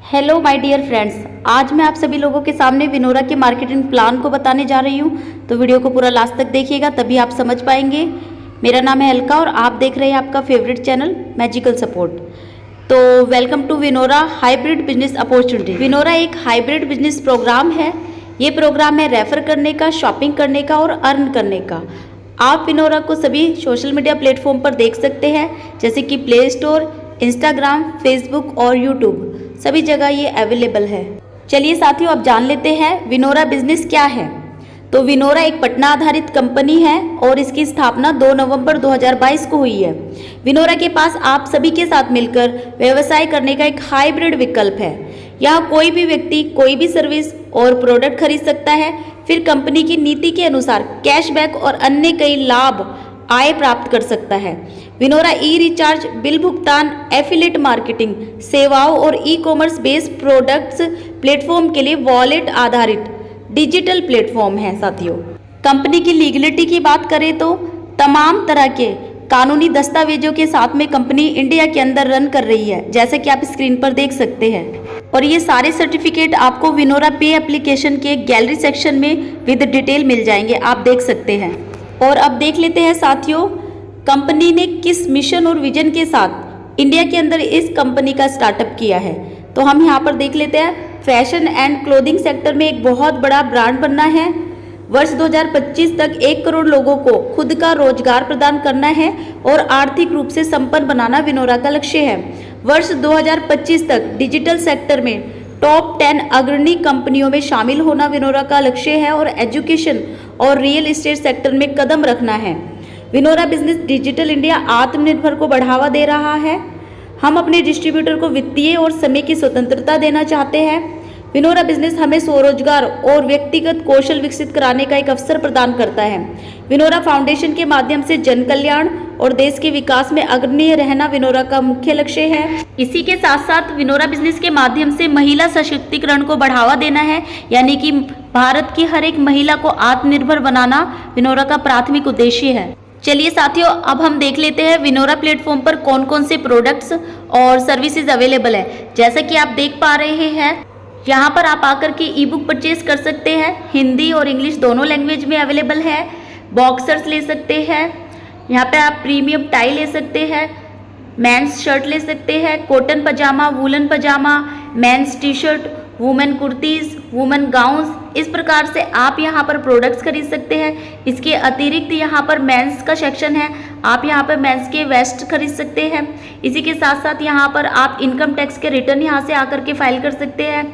Hello my dear friends, आज मैं आप सभी लोगों के सामने विनोरा के मार्केटिंग प्लान को बताने जा रही हूँ। तो वीडियो को पूरा लास्ट तक देखिएगा, तभी आप समझ पाएंगे। मेरा नाम है अलका और आप देख रहे हैं आपका फेवरेट चैनल मैजिकल सपोर्ट। तो welcome to Vinora hybrid business opportunity. Vinora एक हाइब्रिड बिजनेस प्रोग्राम है। ये प्रोग्राम है रेफर करने का, शॉपिंग करने का और अर्न करने का। आप विनोरा को सभी सोशल मीडिया प्लेटफॉर्म पर देख सकते हैं, जैसे कि प्ले स्टोर, इंस्टाग्राम, फेसबुक और यूट्यूब, सभी जगह ये अवेलेबल है। चलिए साथियों, अब जान लेते हैं विनोरा बिजनेस क्या है। तो विनोरा एक पटना आधारित कंपनी है और इसकी स्थापना 2 नवंबर 2022 को हुई है। विनोरा के पास आप सभी के साथ मिलकर व्यवसाय करने का एक हाइब्रिड विकल्प है। यहाँ कोई भी व्यक्ति कोई भी सर्विस और प्रोडक्ट खरीद सकता है, फिर कंपनी की नीति के अनुसार कैशबैक और अन्य कई लाभ आय प्राप्त कर सकता है। विनोरा ई रिचार्ज, बिल भुगतान, एफिलिएट मार्केटिंग सेवाओं और e commerce based products platform के लिए वॉलेट आधारित डिजिटल प्लेटफॉर्म है। साथियों, कंपनी की लीगलिटी की बात करें तो तमाम तरह के कानूनी दस्तावेजों के साथ में कंपनी इंडिया के अंदर रन कर रही है, जैसे कि आप स्क्रीन पर देख सकते हैं। और ये सारे सर्टिफिकेट आपको विनोरा पे एप्लीकेशन के गैलरी सेक्शन में विद डिटेल मिल जाएंगे, आप देख सकते हैं। और अब देख लेते हैं साथियों, कंपनी ने किस मिशन और विजन के साथ इंडिया के अंदर इस कंपनी का स्टार्टअप किया है। तो हम यहाँ पर देख लेते हैं, फैशन एंड क्लोथिंग सेक्टर में एक बहुत बड़ा ब्रांड बनना है। वर्ष 2025 तक 1 करोड़ लोगों को खुद का रोजगार प्रदान करना है और आर्थिक रूप से संपन्न बनाना विनोरा का लक्ष्य है। वर्ष 2025 तक डिजिटल सेक्टर में टॉप 10 अग्रणी कंपनियों में शामिल होना विनोरा का लक्ष्य है और एजुकेशन और रियल एस्टेट सेक्टर में कदम रखना है। विनोरा बिजनेस डिजिटल इंडिया आत्मनिर्भर को बढ़ावा दे रहा है। हम अपने डिस्ट्रीब्यूटर को वित्तीय और समय की स्वतंत्रता देना चाहते हैं। विनोरा बिजनेस हमें स्वरोजगार और व्यक्तिगत कौशल विकसित कराने का एक अवसर प्रदान करता है। विनोरा फाउंडेशन के माध्यम से जन कल्याण और देश के विकास में अग्रणी रहना विनोरा का मुख्य लक्ष्य है। इसी के साथ साथ विनोरा बिजनेस के माध्यम से महिला सशक्तिकरण को बढ़ावा देना है, यानी कि भारत की हर एक महिला को आत्मनिर्भर बनाना विनोरा का प्राथमिक उद्देश्य है। चलिए साथियों, अब हम देख लेते हैं विनोरा प्लेटफॉर्म पर कौन कौन से प्रोडक्ट्स और सर्विसेज अवेलेबल है। जैसा कि आप देख पा रहे हैं, यहाँ पर आप आकर के ई बुक परचेज कर सकते हैं। हिंदी और इंग्लिश दोनों लैंग्वेज में अवेलेबल है। बॉक्सर्स ले सकते हैं, यहाँ पे आप प्रीमियम टाई ले सकते हैं, मेंस शर्ट ले सकते हैं, cotton pyjama, woollen pyjama, men's T shirt, women kurtis, women gowns, इस प्रकार से आप यहाँ पर प्रोडक्ट्स खरीद सकते हैं। इसके अतिरिक्त यहाँ पर मेंस का सेक्शन है, आप यहाँ पर मेंस के वेस्ट खरीद सकते हैं। इसी के साथ साथ यहाँ पर आप इनकम टैक्स के रिटर्न यहाँ से आकर के फाइल कर सकते हैं।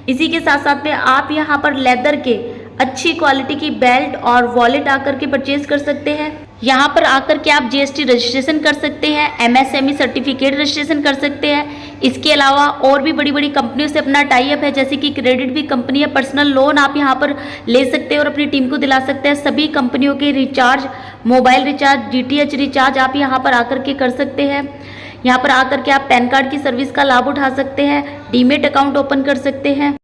इसी के साथ साथ में आप यहाँ पर लेदर के अच्छी क्वालिटी की बेल्ट और वॉलेट आकर के परचेज कर सकते हैं। यहाँ पर आकर के आप जीएसटी रजिस्ट्रेशन कर सकते हैं, एमएसएमई सर्टिफिकेट रजिस्ट्रेशन कर सकते हैं। इसके अलावा और भी बड़ी बड़ी कंपनियों से अपना टाई अप है, जैसे कि क्रेडिट भी कंपनी है, पर्सनल लोन आप यहाँ पर ले सकते हैं और अपनी टीम को दिला सकते हैं। सभी कंपनियों के recharge, mobile recharge, DTH recharge आप यहाँ पर आकर के कर सकते हैं। यहाँ पर आकर के आप पैन कार्ड की सर्विस का लाभ उठा सकते हैं, डीमेट अकाउंट ओपन कर सकते हैं।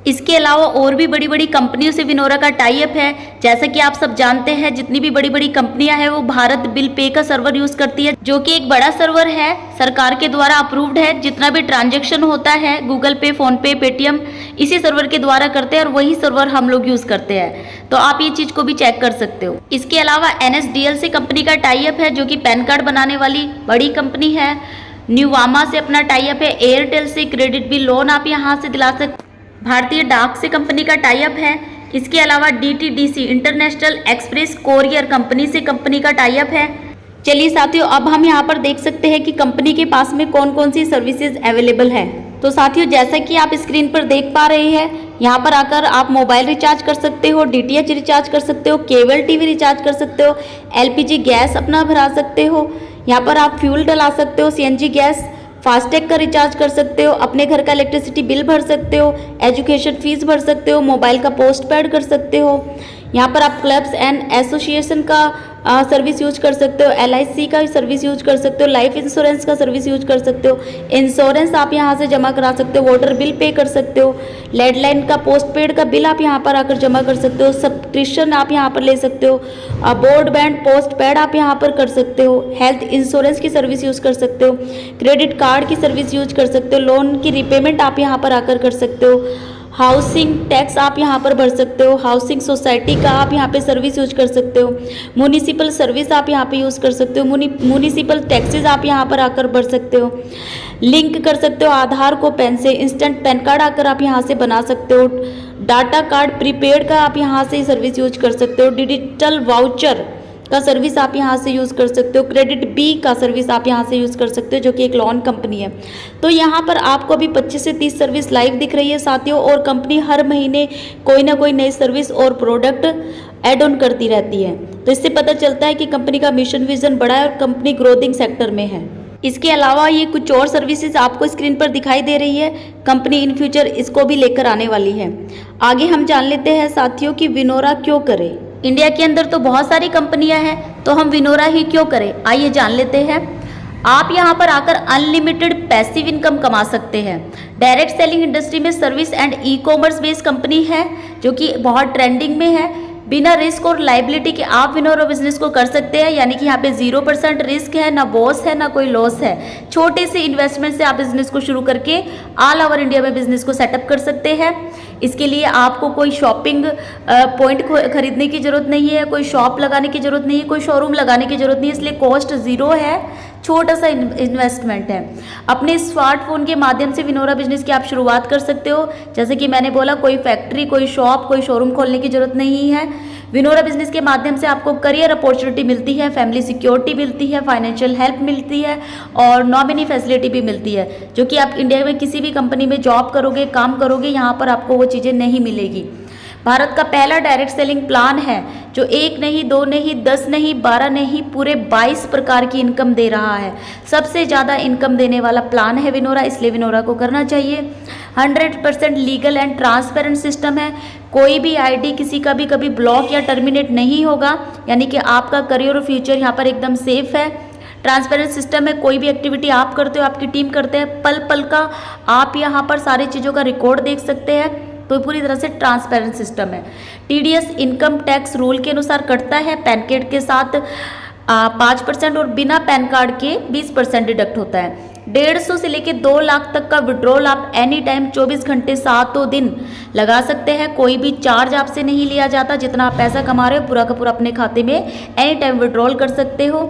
इसके अलावा और भी बड़ी बड़ी कंपनियों से विनोरा का टाई अप है। जैसा कि आप सब जानते हैं, जितनी भी बड़ी बड़ी कंपनियां हैं वो भारत बिल पे का सर्वर यूज करती है, जो कि एक बड़ा सर्वर है, सरकार के द्वारा अप्रूव्ड है। जितना भी ट्रांजैक्शन होता है गूगल पे, फोन पे, पेटीएम, इसी सर्वर के द्वारा करते हैं और वही सर्वर हम लोग यूज करते हैं। तो आप ये चीज को भी चेक कर सकते हो। इसके अलावा NSDL से कंपनी का टाई अप है, जो कि पैन कार्ड बनाने वाली बड़ी कंपनी है। न्यूवामा से अपना टाई अप है। एयरटेल से क्रेडिट बिल लोन आप यहाँ से दिला सकते। भारतीय डाक से कंपनी का टाई अप है। इसके अलावा DTDC international express courier company से कंपनी का टाई अप है। चलिए साथियों, अब हम यहाँ पर देख सकते हैं कि कंपनी के पास में कौन कौन सी सर्विसेज अवेलेबल है। तो साथियों, जैसा कि आप स्क्रीन पर देख पा रहे हैं, यहाँ पर आकर आप मोबाइल रिचार्ज कर सकते हो, DTH रिचार्ज कर सकते हो, केबल टीवी रिचार्ज कर सकते हो, LPG गैस अपना भरा सकते हो, यहाँ पर आप फ्यूल डला सकते हो, CNG गैस, फास्टैग का रिचार्ज कर सकते हो, अपने घर का इलेक्ट्रिसिटी बिल भर सकते हो, एजुकेशन फीस भर सकते हो, मोबाइल का पोस्ट पेड कर सकते हो। यहाँ पर आप क्लब्स एंड एसोसिएशन का सर्विस यूज कर सकते हो, LIC का सर्विस यूज कर सकते हो, लाइफ इंश्योरेंस का सर्विस यूज कर सकते हो, इंश्योरेंस आप यहाँ से जमा करा सकते हो, वाटर बिल पे कर सकते हो, लैंडलाइन का पोस्टपेड का बिल आप यहाँ पर आकर जमा कर सकते हो, सब्सक्रिप्शन आप यहाँ पर ले सकते हो, ब्रॉडबैंड पोस्टपेड आप यहाँ पर कर सकते हो, हेल्थ इंश्योरेंस की सर्विस यूज कर सकते हो, क्रेडिट कार्ड की सर्विस यूज कर सकते हो, लोन की रिपेमेंट आप यहाँ पर आकर कर सकते हो, हाउसिंग टैक्स आप यहाँ पर भर सकते हो, हाउसिंग सोसाइटी का आप यहाँ पे सर्विस यूज कर सकते हो, म्यूनिसिपल सर्विस आप यहाँ पे यूज़ कर सकते हो, म्यूनिसिपल टैक्सेस आप यहाँ पर आकर भर सकते हो, लिंक कर सकते हो आधार को पैन से, इंस्टेंट पैन कार्ड आकर आप यहाँ से बना सकते हो, डाटा कार्ड प्रीपेड का आप यहाँ से सर्विस यूज कर सकते हो, डिजिटल वाउचर का सर्विस आप यहाँ से यूज़ कर सकते हो, क्रेडिट बी का सर्विस आप यहाँ से यूज़ कर सकते हो जो कि एक लोन कंपनी है। तो यहाँ पर आपको अभी 25 से 30 सर्विस लाइव दिख रही है साथियों, और कंपनी हर महीने कोई ना कोई नई सर्विस और प्रोडक्ट ऐड ऑन करती रहती है। तो इससे पता चलता है कि कंपनी का मिशन विजन बड़ा है और कंपनी ग्रोथिंग सेक्टर में है। इसके अलावा ये कुछ और सर्विसेज आपको स्क्रीन पर दिखाई दे रही है, कंपनी इन फ्यूचर इसको भी लेकर आने वाली है। आगे हम जान लेते हैं साथियों कि विनोरा क्यों करें। इंडिया के अंदर तो बहुत सारी कंपनियां हैं, तो हम विनोरा ही क्यों करें, आइए जान लेते हैं। आप यहां पर आकर अनलिमिटेड पैसिव इनकम कमा सकते हैं। डायरेक्ट सेलिंग इंडस्ट्री में service and e-commerce based company है जो कि बहुत ट्रेंडिंग में है। बिना रिस्क और लाइबिलिटी के आप विनोरा बिजनेस को कर सकते हैं, यानी कि यहाँ पे 0% रिस्क है, ना बॉस है, ना कोई लॉस है। छोटे से इन्वेस्टमेंट से आप बिजनेस को शुरू करके ऑल ओवर इंडिया में बिजनेस को सेटअप कर सकते हैं। इसके लिए आपको कोई शॉपिंग पॉइंट खरीदने की जरूरत नहीं है, कोई शॉप लगाने की जरूरत नहीं है, कोई शोरूम लगाने की जरूरत नहीं है, इसलिए कॉस्ट ज़ीरो है, छोटा सा इन्वेस्टमेंट है। अपने स्मार्टफोन के माध्यम से विनोरा बिजनेस की आप शुरुआत कर सकते हो। जैसे कि मैंने बोला, कोई फैक्ट्री, कोई शॉप, कोई शोरूम खोलने की जरूरत नहीं है। विनोरा बिजनेस के माध्यम से आपको करियर अपॉर्चुनिटी मिलती है, फैमिली सिक्योरिटी मिलती है, फाइनेंशियल हेल्प मिलती है और नॉमिनी फैसिलिटी भी मिलती है, जो कि आप इंडिया में किसी भी कंपनी में जॉब करोगे, काम करोगे, यहाँ पर आपको वो चीज़ें नहीं मिलेगी। भारत का पहला डायरेक्ट सेलिंग प्लान है जो 1 नहीं, 2 नहीं, 10 नहीं, 12 नहीं, पूरे 22 प्रकार की इनकम दे रहा है। सबसे ज़्यादा इनकम देने वाला प्लान है विनोरा, इसलिए विनोरा को करना चाहिए। 100% लीगल एंड ट्रांसपेरेंट सिस्टम है। कोई भी आईडी किसी का भी कभी ब्लॉक या टर्मिनेट नहीं होगा, यानी कि आपका करियर और फ्यूचर यहाँ पर एकदम सेफ है। ट्रांसपेरेंट सिस्टम है, कोई भी एक्टिविटी आप करते हो, आपकी टीम करते हैं, पल पल का आप यहाँ पर सारी चीज़ों का रिकॉर्ड देख सकते हैं। तो पूरी तरह से ट्रांसपेरेंट सिस्टम है। TDS इनकम टैक्स रूल के अनुसार कटता है, पैन कार्ड के साथ 5% और बिना पैन कार्ड के 20% डिडक्ट होता है। 150 से लेके 2 लाख तक का विड्रॉल आप एनी टाइम 24 घंटे 7 दिन लगा सकते हैं। कोई भी चार्ज आपसे नहीं लिया जाता। जितना आप पैसा कमा रहे हो पूरा का पूरा अपने खाते में एनी टाइम विड्रॉल कर सकते हो।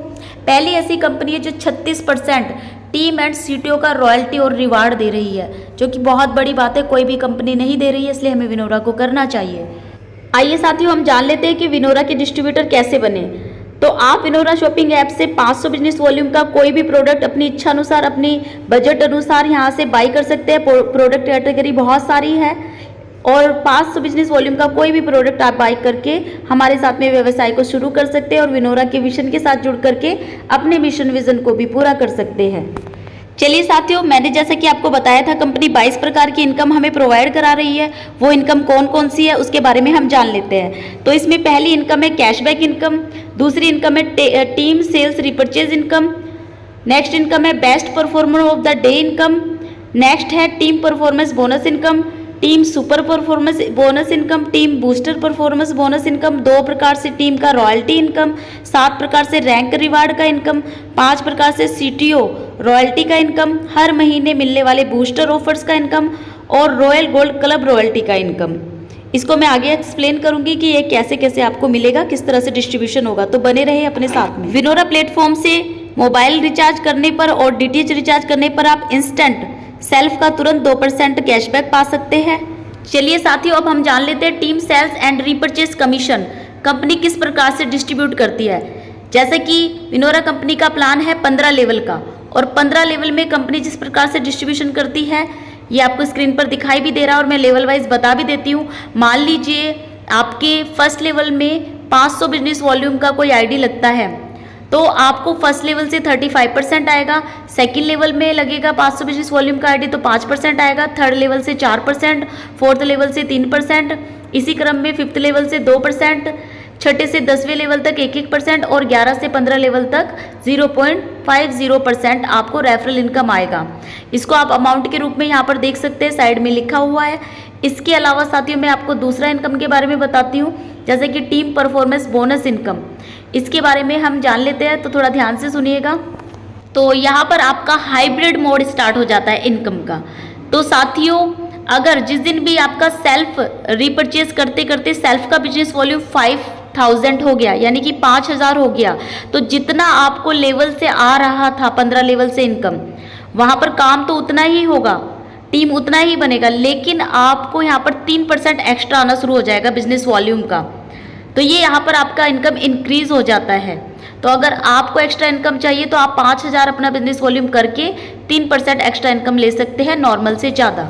पहली ऐसी कंपनी है जो 36% टीम एंड CTO का रॉयल्टी और रिवार्ड दे रही है, जो कि बहुत बड़ी बात है, कोई भी कंपनी नहीं दे रही है, इसलिए हमें विनोरा को करना चाहिए। आइए साथियों हम जान लेते हैं कि विनोरा के डिस्ट्रीब्यूटर कैसे बने। तो आप विनोरा शॉपिंग ऐप से 500 बिजनेस वॉल्यूम का कोई भी प्रोडक्ट अपनी इच्छा अनुसार, अपनी बजट अनुसार यहाँ से बाई कर सकते हैं। प्रोडक्ट कैटेगरी बहुत सारी है और 500 बिजनेस वॉल्यूम का कोई भी प्रोडक्ट आप बाई करके हमारे साथ में व्यवसाय को शुरू कर सकते हैं और विनोरा के मिशन के साथ जुड़ करके अपने मिशन विजन को भी पूरा कर सकते हैं। चलिए साथियों, मैंने जैसा कि आपको बताया था कंपनी 22 प्रकार की इनकम हमें प्रोवाइड करा रही है। वो इनकम कौन कौन सी है उसके बारे में हम जान लेते हैं। तो इसमें पहली इनकम है कैशबैक इनकम, दूसरी इनकम है team sales repurchase income, next income है best performer of the day income, next है team performance bonus income, team super performance bonus income, team booster performance bonus income, 2 प्रकार से team का royalty income, 7 प्रकार से rank reward का income, 5 प्रकार से CTO रॉयल्टी का इनकम, हर महीने मिलने वाले बूस्टर ऑफर्स का इनकम और रॉयल गोल्ड क्लब रॉयल्टी का इनकम। इसको मैं आगे एक्सप्लेन करूंगी कि ये कैसे कैसे आपको मिलेगा, किस तरह से डिस्ट्रीब्यूशन होगा, तो बने रहे अपने साथ में। विनोरा प्लेटफॉर्म से मोबाइल रिचार्ज करने पर और DTH रिचार्ज करने पर आप इंस्टेंट सेल्फ का तुरंत 2% कैशबैक पा सकते हैं। चलिए साथियों, अब हम जान लेते हैं team sales and repurchase commission company किस प्रकार से डिस्ट्रीब्यूट करती है। जैसे कि विनोरा कंपनी का प्लान है 15 लेवल का, और 15 लेवल में कंपनी जिस प्रकार से डिस्ट्रीब्यूशन करती है ये आपको स्क्रीन पर दिखाई भी दे रहा है और मैं लेवल वाइज बता भी देती हूँ। मान लीजिए आपके फर्स्ट लेवल में 500 बिजनेस वॉल्यूम का कोई आईडी लगता है, तो आपको फर्स्ट लेवल से 35% आएगा, सेकंड लेवल में लगेगा 500 बिजनेस वॉल्यूम का आईडी तो 5% आएगा, थर्ड लेवल से 4%, फोर्थ लेवल से 3%, इसी क्रम में फिफ्थ लेवल से 2%, छठे से 10वें लेवल तक 1-1% और 11 से 15 लेवल तक 0.50% आपको रेफरल इनकम आएगा। इसको आप अमाउंट के रूप में यहाँ पर देख सकते हैं, साइड में लिखा हुआ है। इसके अलावा साथियों मैं आपको दूसरा इनकम के बारे में बताती हूँ, जैसे कि टीम परफॉर्मेंस बोनस इनकम। इसके बारे में हम जान लेते हैं, तो थोड़ा ध्यान से सुनिएगा। तो यहाँ पर आपका हाइब्रिड मोड स्टार्ट हो जाता है इनकम का। तो साथियों अगर जिस दिन भी आपका सेल्फ रिपर्चेज करते करते सेल्फ का बिजनेस वॉल्यूम 5000 हो गया, यानी कि 5000 हो गया, तो जितना आपको लेवल से आ रहा था 15 लेवल से इनकम, वहाँ पर काम तो उतना ही होगा, टीम उतना ही बनेगा, लेकिन आपको यहाँ पर 3% एक्स्ट्रा आना शुरू हो जाएगा बिजनेस वॉल्यूम का। तो ये यहाँ पर आपका इनकम इंक्रीज हो जाता है। तो अगर आपको एक्स्ट्रा इनकम चाहिए तो आप 5000 अपना बिजनेस वॉल्यूम करके 3% एक्स्ट्रा इनकम ले सकते हैं नॉर्मल से ज़्यादा।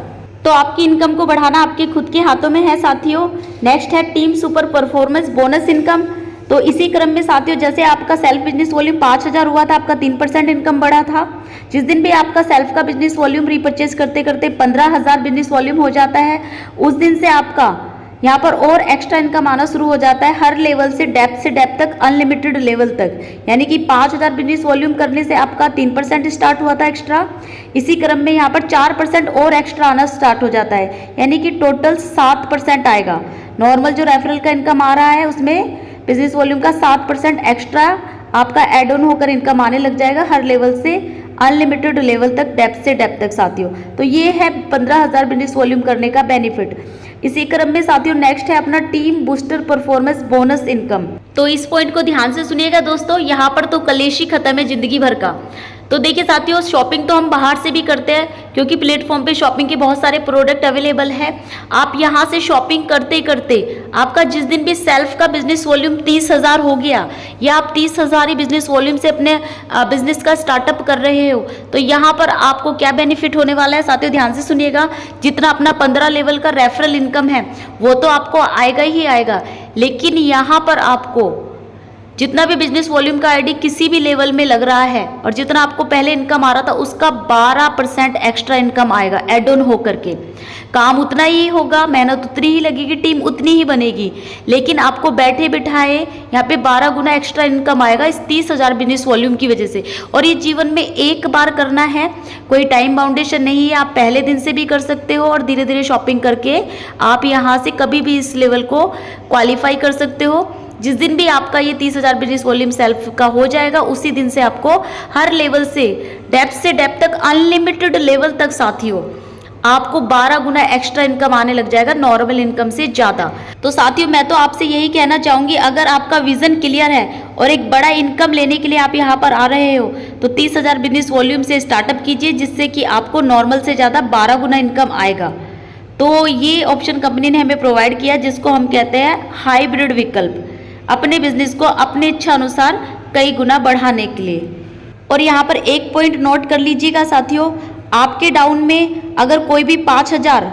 तो आपकी इनकम को बढ़ाना आपके खुद के हाथों में है साथियों। नेक्स्ट है team super performance bonus income. तो इसी क्रम में साथियों जैसे आपका सेल्फ बिजनेस वॉल्यूम 5000 हुआ था, आपका 3% इनकम बढ़ा था। जिस दिन भी आपका सेल्फ का बिजनेस वॉल्यूम रिपर्चेज करते करते 15000 बिजनेस वॉल्यूम हो जाता है, उस दिन से आपका यहाँ पर और एक्स्ट्रा इनकम आना शुरू हो जाता है हर लेवल से डेप्थ तक, अनलिमिटेड लेवल तक। यानी कि 5000 बिजनेस वॉल्यूम करने से आपका 3% स्टार्ट हुआ था एक्स्ट्रा। इसी क्रम में यहाँ पर 4% और एक्स्ट्रा आना स्टार्ट हो जाता है, यानी कि टोटल 7% आएगा। नॉर्मल जो रेफरल का इनकम आ रहा है उसमें बिजनेस वॉल्यूम का 7% एक्स्ट्रा आपका एड ऑन होकर इनकम आने लग जाएगा हर लेवल से अनलिमिटेड लेवल तक, डेप्थ तक साथियों। तो ये है 15000 बिजनेस वॉल्यूम करने का बेनिफिट। इसी क्रम में साथियों नेक्स्ट है अपना team booster performance bonus income. तो इस पॉइंट को ध्यान से सुनिएगा दोस्तों, यहाँ पर तो कलेश ही खत्म है जिंदगी भर का। तो देखिए साथियों शॉपिंग तो हम बाहर से भी करते हैं, क्योंकि प्लेटफॉर्म पे शॉपिंग के बहुत सारे प्रोडक्ट अवेलेबल है। आप यहाँ से शॉपिंग करते करते आपका जिस दिन भी सेल्फ का बिजनेस वॉल्यूम 30000 हो गया, या आप 30000 ही बिजनेस वॉल्यूम से अपने बिजनेस का स्टार्टअप कर रहे हो, तो यहाँ पर आपको क्या बेनिफिट होने वाला है साथियों, ध्यान से सुनिएगा। जितना अपना 15 लेवल का रेफरल इनकम है वो तो आपको आएगा ही आएगा, लेकिन यहाँ पर आपको जितना भी बिजनेस वॉल्यूम का आईडी किसी भी लेवल में लग रहा है और जितना आपको पहले इनकम आ रहा था उसका 12% एक्स्ट्रा इनकम आएगा एड ऑन होकर के। काम उतना ही होगा, मेहनत उतनी ही लगेगी, टीम उतनी ही बनेगी, लेकिन आपको बैठे बिठाए यहाँ पे 12 गुना एक्स्ट्रा इनकम आएगा इस 30000 बिजनेस वॉल्यूम की वजह से। और ये जीवन में एक बार करना है, कोई टाइम बाउंडेशन नहीं है। आप पहले दिन से भी कर सकते हो और धीरे धीरे शॉपिंग करके आप यहाँ से कभी भी इस लेवल को क्वालिफाई कर सकते हो। जिस दिन भी आपका ये 30000 बिजनेस वॉल्यूम सेल्फ का हो जाएगा, उसी दिन से आपको हर लेवल से डेप्थ तक अनलिमिटेड लेवल तक साथियों आपको 12 गुना एक्स्ट्रा इनकम आने लग जाएगा नॉर्मल इनकम से ज़्यादा। तो साथियों मैं तो आपसे यही कहना चाहूँगी, अगर आपका विजन क्लियर है और एक बड़ा इनकम लेने के लिए आप यहाँ पर आ रहे हो, तो 30000 बिजनेस वॉल्यूम से स्टार्टअप कीजिए, जिससे कि आपको नॉर्मल से ज़्यादा 12 गुना इनकम आएगा। तो ये ऑप्शन कंपनी ने हमें प्रोवाइड किया, जिसको हम कहते हैं हाइब्रिड विकल्प, अपने बिजनेस को अपने इच्छा अनुसार कई गुना बढ़ाने के लिए। और यहाँ पर एक पॉइंट नोट कर लीजिएगा साथियों, आपके डाउन में अगर कोई भी 5000,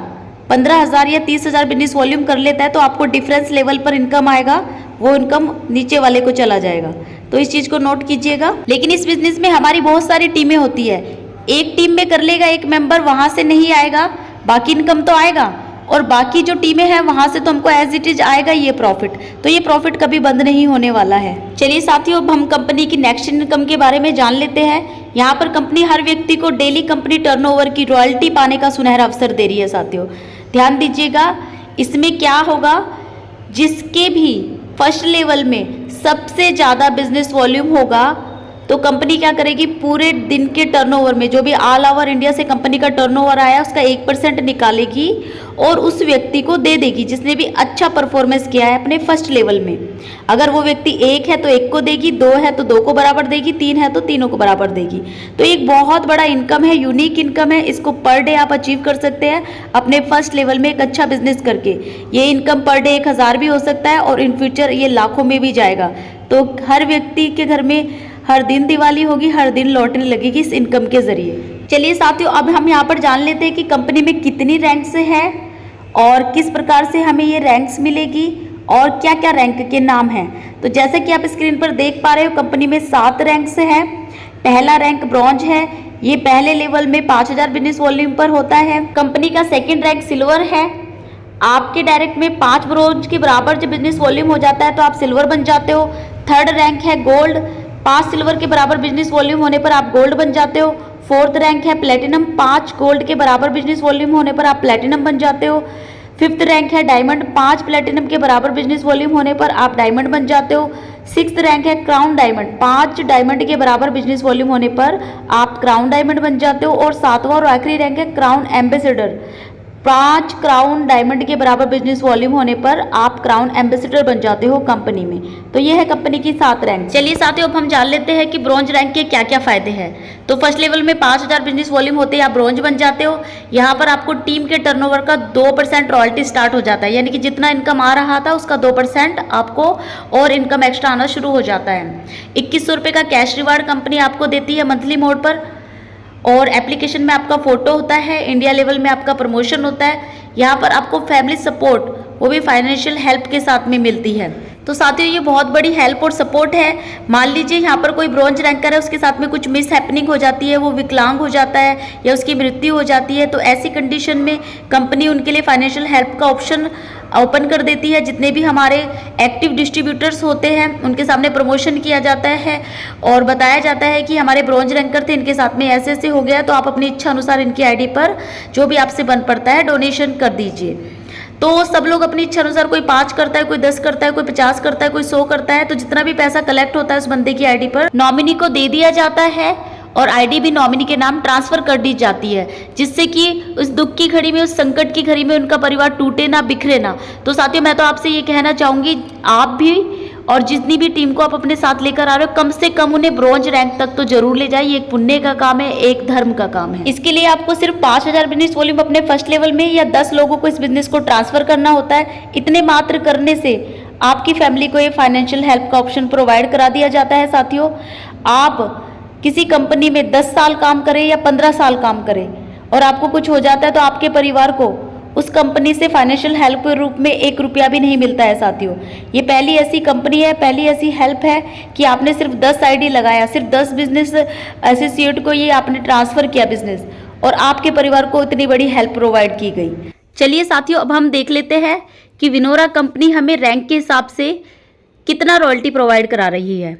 15000 या 30000 बिजनेस वॉल्यूम कर लेता है, तो आपको डिफरेंस लेवल पर इनकम आएगा, वो इनकम नीचे वाले को चला जाएगा। तो इस चीज़ को नोट कीजिएगा। लेकिन इस बिजनेस में हमारी बहुत सारी टीमें होती है, एक टीम में कर लेगा एक मेंबर, वहाँ से नहीं आएगा, बाकी इनकम तो आएगा, और बाकी जो टीमें हैं वहां से तो हमको एज इट इज आएगा ये प्रॉफिट। तो ये प्रॉफिट कभी बंद नहीं होने वाला है। चलिए साथियों अब हम कंपनी की नेक्स्ट इनकम के बारे में जान लेते हैं। यहाँ पर कंपनी हर व्यक्ति को डेली कंपनी टर्नओवर की रॉयल्टी पाने का सुनहरा अवसर दे रही है साथियों। ध्यान दीजिएगा, इसमें क्या होगा, जिसके भी फर्स्ट लेवल में सबसे ज़्यादा बिजनेस वॉल्यूम होगा, तो कंपनी क्या करेगी, पूरे दिन के टर्नओवर में जो भी ऑल ओवर इंडिया से कंपनी का टर्नओवर आया उसका 1% निकालेगी और उस व्यक्ति को दे देगी जिसने भी अच्छा परफॉर्मेंस किया है अपने फर्स्ट लेवल में। अगर वो व्यक्ति 1 है तो 1 को देगी, 2 है तो 2 को बराबर देगी, 3 है तो तीनों को बराबर देगी। तो एक बहुत बड़ा इनकम है, यूनिक इनकम है। इसको पर डे आप अचीव कर सकते हैं अपने फर्स्ट लेवल में एक अच्छा बिजनेस करके। ये इनकम पर डे 1000 भी हो सकता है और इन फ्यूचर ये लाखों में भी जाएगा। तो हर व्यक्ति के घर में हर दिन दिवाली होगी, हर दिन लॉटरी लगेगी इस इनकम के जरिए। चलिए साथियों अब हम यहाँ पर जान लेते हैं कि कंपनी में कितनी रैंक्स है और किस प्रकार से हमें ये रैंक्स मिलेगी और क्या क्या रैंक के नाम हैं। तो जैसे कि आप स्क्रीन पर देख पा रहे हो, कंपनी में 7 रैंक्स हैं। पहला रैंक ब्रॉन्ज है, ये पहले लेवल में 5000 बिजनेस वॉल्यूम पर होता है। कंपनी का सेकेंड रैंक सिल्वर है, आपके डायरेक्ट में 5 ब्रोंज के बराबर जब बिजनेस वॉल्यूम हो जाता है तो आप सिल्वर बन जाते हो। थर्ड रैंक है गोल्ड, 5 सिल्वर के बराबर बिजनेस वॉल्यूम होने पर आप गोल्ड बन जाते हो। फोर्थ रैंक है प्लेटिनम, 5 गोल्ड के बराबर बिजनेस वॉल्यूम होने पर आप प्लेटिनम बन जाते हो। फिफ्थ रैंक है डायमंड, 5 प्लेटिनम के बराबर बिजनेस वॉल्यूम होने पर आप डायमंड बन जाते हो। सिक्स्थ रैंक है क्राउन डायमंड, 5 डायमंड के बराबर बिजनेस वॉल्यूम होने पर आप क्राउन डायमंड बन जाते हो। और सातवां और आखिरी रैंक है क्राउन एम्बेसडर, 5 क्राउन डायमंड के बराबर बिजनेस वॉल्यूम होने पर आप क्राउन एम्बेसडर बन जाते हो कंपनी में। तो ये है कंपनी की 7 रैंक। चलिए साथियों, अब हम जान लेते हैं कि ब्रॉन्ज रैंक के क्या क्या फायदे हैं। तो फर्स्ट लेवल में 5000 बिजनेस वॉल्यूम होते ही आप ब्रॉन्ज बन जाते हो। यहाँ पर आपको टीम के टर्नओवर का 2% रॉयल्टी स्टार्ट हो जाता है, यानी कि जितना इनकम आ रहा था उसका 2% आपको और इनकम एक्स्ट्रा आना शुरू हो जाता है। 2100 रुपये का कैश रिवार्ड कंपनी आपको देती है मंथली मोड पर। और एप्लीकेशन में आपका फोटो होता है, इंडिया लेवल में आपका प्रमोशन होता है। यहाँ पर आपको फैमिली सपोर्ट, वो भी फाइनेंशियल हेल्प के साथ में मिलती है। तो साथियों, ये बहुत बड़ी हेल्प और सपोर्ट है। मान लीजिए यहाँ पर कोई ब्रॉन्ज रैंकर है, उसके साथ में कुछ मिस हैपनिंग हो जाती है, वो विकलांग हो जाता है या उसकी मृत्यु हो जाती है, तो ऐसी कंडीशन में कंपनी उनके लिए फाइनेंशियल हेल्प का ऑप्शन ओपन कर देती है। जितने भी हमारे एक्टिव डिस्ट्रीब्यूटर्स होते हैं उनके सामने प्रमोशन किया जाता है और बताया जाता है कि हमारे ब्रॉन्ज रैंकर थे, इनके साथ में ऐसे ऐसे हो गया, तो आप अपनी इच्छा अनुसार इनकी आईडी पर जो भी आपसे बन पड़ता है डोनेशन कर दीजिए। तो सब लोग अपनी इच्छा अनुसार, कोई 5 करता है, कोई 10 करता है, कोई 50 करता है, कोई 100 करता है। तो जितना भी पैसा कलेक्ट होता है उस बंदे की आईडी पर नॉमिनी को दे दिया जाता है और आईडी भी नॉमिनी के नाम ट्रांसफर कर दी जाती है, जिससे कि उस दुख की घड़ी में, उस संकट की घड़ी में उनका परिवार टूटे ना, बिखरे ना। तो साथियों, मैं तो आपसे ये कहना चाहूंगी, आप भी और जितनी भी टीम को आप अपने साथ लेकर आ रहे हो, कम से कम उन्हें ब्रॉन्ज रैंक तक तो जरूर ले जाइए। एक पुण्य का काम है, एक धर्म का काम है। इसके लिए आपको सिर्फ 5000 बिजनेस वॉल्यूम अपने फर्स्ट लेवल में या 10 लोगों को इस बिजनेस को ट्रांसफर करना होता है। इतने मात्र करने से आपकी फैमिली को ये फाइनेंशियल हेल्प का ऑप्शन प्रोवाइड करा दिया जाता है। साथियों, आप किसी कंपनी में 10 साल काम करें या 15 साल काम करें और आपको कुछ हो जाता है, तो आपके परिवार को उस कंपनी से फाइनेंशियल हेल्प के रूप में 1 रुपया भी नहीं मिलता है। साथियों, ये पहली ऐसी कंपनी है, पहली ऐसी हेल्प है कि आपने सिर्फ 10 आईडी लगाया, सिर्फ 10 बिजनेस एसोसिएट को ये आपने ट्रांसफर किया बिजनेस, और आपके परिवार को इतनी बड़ी हेल्प प्रोवाइड की गई। चलिए साथियों, अब हम देख लेते हैं कि विनोरा कंपनी हमें रैंक के हिसाब से कितना रॉयल्टी प्रोवाइड करा रही है।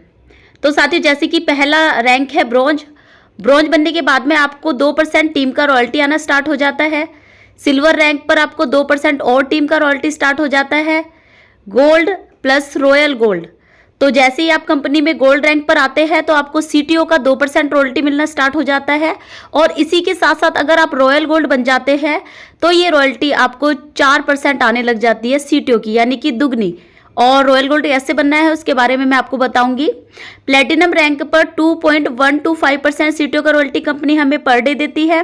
तो साथियों, जैसे कि पहला रैंक है ब्रॉन्ज। ब्रॉन्ज बनने के बाद में आपको 2% टीम का रॉयल्टी आना स्टार्ट हो जाता है। सिल्वर रैंक पर आपको 2% और टीम का रॉयल्टी स्टार्ट हो जाता है। गोल्ड प्लस रॉयल गोल्ड, तो जैसे ही आप कंपनी में गोल्ड रैंक पर आते हैं तो आपको सीटीओ का 2% रॉयल्टी मिलना स्टार्ट हो जाता है। और इसी के साथ साथ अगर आप रॉयल गोल्ड बन जाते हैं तो ये रॉयल्टी आपको 4% आने लग जाती है सीटीओ की, यानी कि दुगनी। और रॉयल गोल्ड कैसे बनना है उसके बारे में मैं आपको बताऊंगी। प्लेटिनम रैंक पर 2.125% सीटीओ का रॉयल्टी कंपनी हमें पर डे देती है।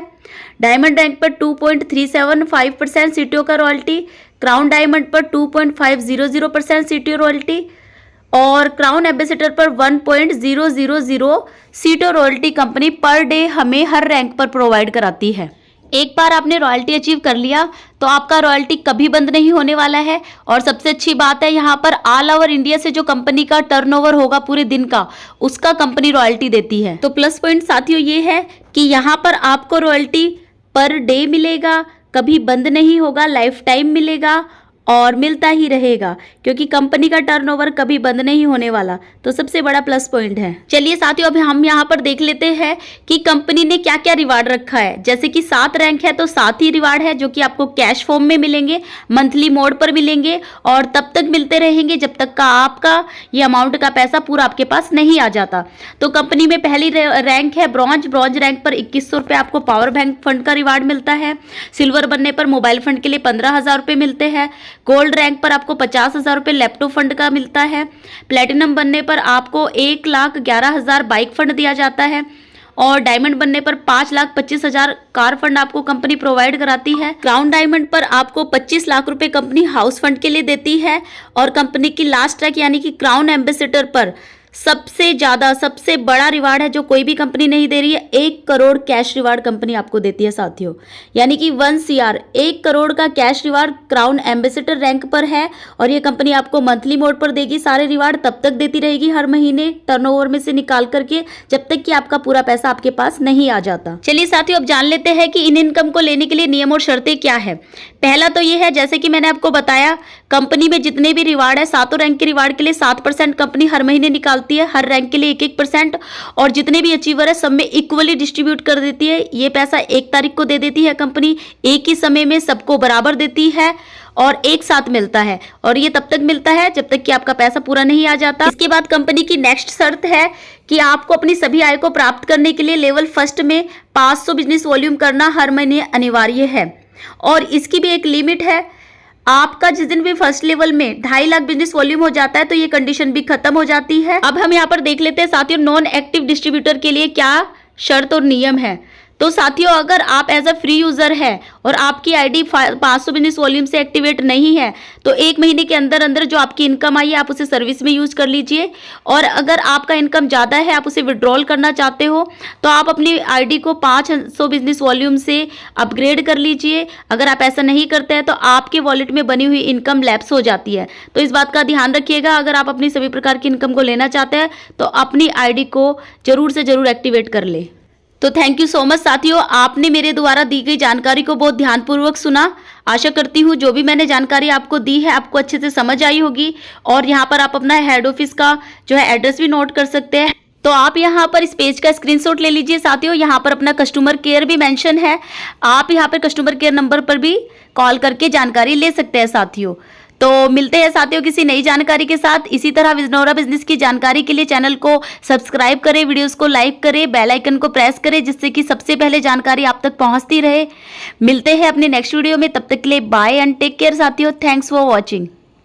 डायमंड रैंक पर 2.375% सीटीओ का रॉयल्टी। क्राउन डायमंड पर 2.500% सीटीओ रॉयल्टी और क्राउन एम्बेसडर पर 1.000 CTO royalty company per day हमें हर रैंक पर प्रोवाइड कराती है। एक बार आपने रॉयल्टी अचीव कर लिया तो आपका रॉयल्टी कभी बंद नहीं होने वाला है। और सबसे अच्छी बात है, यहाँ पर ऑल ओवर इंडिया से जो कंपनी का टर्नओवर होगा पूरे दिन का, उसका कंपनी रॉयल्टी देती है। तो प्लस पॉइंट साथियों ये है कि यहाँ पर आपको रॉयल्टी पर डे मिलेगा, कभी बंद नहीं होगा, लाइफ टाइम मिलेगा और मिलता ही रहेगा, क्योंकि कंपनी का टर्नओवर कभी बंद नहीं होने वाला। तो सबसे बड़ा प्लस पॉइंट है। चलिए साथियों, अब हम यहाँ पर देख लेते हैं कि कंपनी ने क्या क्या रिवार्ड रखा है। जैसे कि 7 रैंक है तो 7 ही रिवार्ड है, जो कि आपको कैश फॉर्म में मिलेंगे, मंथली मोड पर मिलेंगे और तब तक मिलते रहेंगे जब तक का आपका ये अमाउंट का पैसा पूरा आपके पास नहीं आ जाता। तो कंपनी में पहली रैंक है ब्रॉन्ज। ब्रॉन्ज रैंक पर 2100 रुपये आपको पावर बैंक फंड का रिवार्ड मिलता है। सिल्वर बनने पर मोबाइल फंड के लिए 15,000 रुपये मिलते हैं। गोल्ड रैंक पर आपको 50,000 रुपये लैपटॉप फंड का मिलता है। प्लेटिनम बनने पर आपको 1,11,000 बाइक फंड दिया जाता है और डायमंड बनने पर 5,25,000 कार फंड आपको कंपनी प्रोवाइड कराती है। क्राउन डायमंड पर आपको 25 लाख रुपए कंपनी हाउस फंड के लिए देती है और कंपनी की लास्ट रैंक यानी कि क्राउन एम्बेसडर पर सबसे ज्यादा सबसे बड़ा रिवार्ड है जो कोई भी कंपनी नहीं दे रही है। 1 करोड़ कैश रिवार्ड कंपनी आपको देती है साथियों, यानी कि 1 CR 1 करोड़ का cash reward crown ambassador rank पर है। और ये कंपनी आपको मंथली मोड पर देगी सारे रिवार्ड, तब तक देती रहेगी हर महीने टर्नओवर में से निकाल करके, जब तक कि आपका पूरा पैसा आपके पास नहीं आ जाता। चलिए साथियों, अब जान लेते हैं कि इन इनकम को लेने के लिए नियम और शर्तें क्या है। पहला तो ये है, जैसे कि मैंने आपको बताया, कंपनी में जितने भी रिवार्ड है, सातों रैंक के रिवार्ड के लिए 7% कंपनी हर महीने निकालती है, हर रैंक के लिए 1-1%, और जितने भी अचीवर है सब में इक्वली डिस्ट्रीब्यूट कर देती है। ये पैसा 1 तारीख को दे देती है कंपनी, एक ही समय में सबको बराबर देती है और एक साथ मिलता है, और ये तब तक मिलता है जब तक कि आपका पैसा पूरा नहीं आ जाता। इसके बाद कंपनी की नेक्स्ट शर्त है कि आपको अपनी सभी आय को प्राप्त करने के लिए लेवल फर्स्ट में 500 बिजनेस वॉल्यूम करना हर महीने अनिवार्य है, और इसकी भी एक लिमिट है। आपका जिस दिन भी फर्स्ट लेवल में 2.5 लाख बिजनेस वॉल्यूम हो जाता है तो ये कंडीशन भी खत्म हो जाती है। अब हम यहाँ पर देख लेते हैं साथियों, नॉन एक्टिव डिस्ट्रीब्यूटर के लिए क्या शर्त और नियम है। तो साथियों, अगर आप एज अ फ्री यूजर है और आपकी आईडी 500 बिजनेस वॉल्यूम से एक्टिवेट नहीं है, तो 1 महीने के अंदर अंदर जो आपकी इनकम आई है आप उसे सर्विस में यूज कर लीजिए। और अगर आपका इनकम ज़्यादा है, आप उसे विड्रॉल करना चाहते हो, तो आप अपनी आईडी को 500 बिजनेस वॉल्यूम से अपग्रेड कर लीजिए। अगर आप ऐसा नहीं करते हैं तो आपके वॉलेट में बनी हुई इनकम लैप्स हो जाती है। तो इस बात का ध्यान रखिएगा। अगर आप अपनी सभी प्रकार की इनकम को लेना चाहते हैं तो अपनी आईडी को जरूर से जरूर एक्टिवेट कर ले। तो थैंक यू सो मच साथियों, आपने मेरे द्वारा दी गई जानकारी को बहुत ध्यानपूर्वक सुना। आशा करती हूँ जो भी मैंने जानकारी आपको दी है आपको अच्छे से समझ आई होगी। और यहाँ पर आप अपना हेड ऑफिस का जो है एड्रेस भी नोट कर सकते हैं। तो आप यहाँ पर इस पेज का स्क्रीनशॉट ले लीजिए साथियों। यहाँ पर अपना कस्टमर केयर भी मेंशन है, आप यहाँ पर कस्टमर केयर नंबर पर भी कॉल करके जानकारी ले सकते हैं साथियों। तो मिलते हैं साथियों किसी नई जानकारी के साथ। इसी तरह विनोरा बिजनेस की जानकारी के लिए चैनल को सब्सक्राइब करें, वीडियोस को लाइक करें, बेल आइकन को प्रेस करें, जिससे कि सबसे पहले जानकारी आप तक पहुंचती रहे। मिलते हैं अपने नेक्स्ट वीडियो में, तब तक के लिए बाय एंड टेक केयर साथियों। Thanks for watching.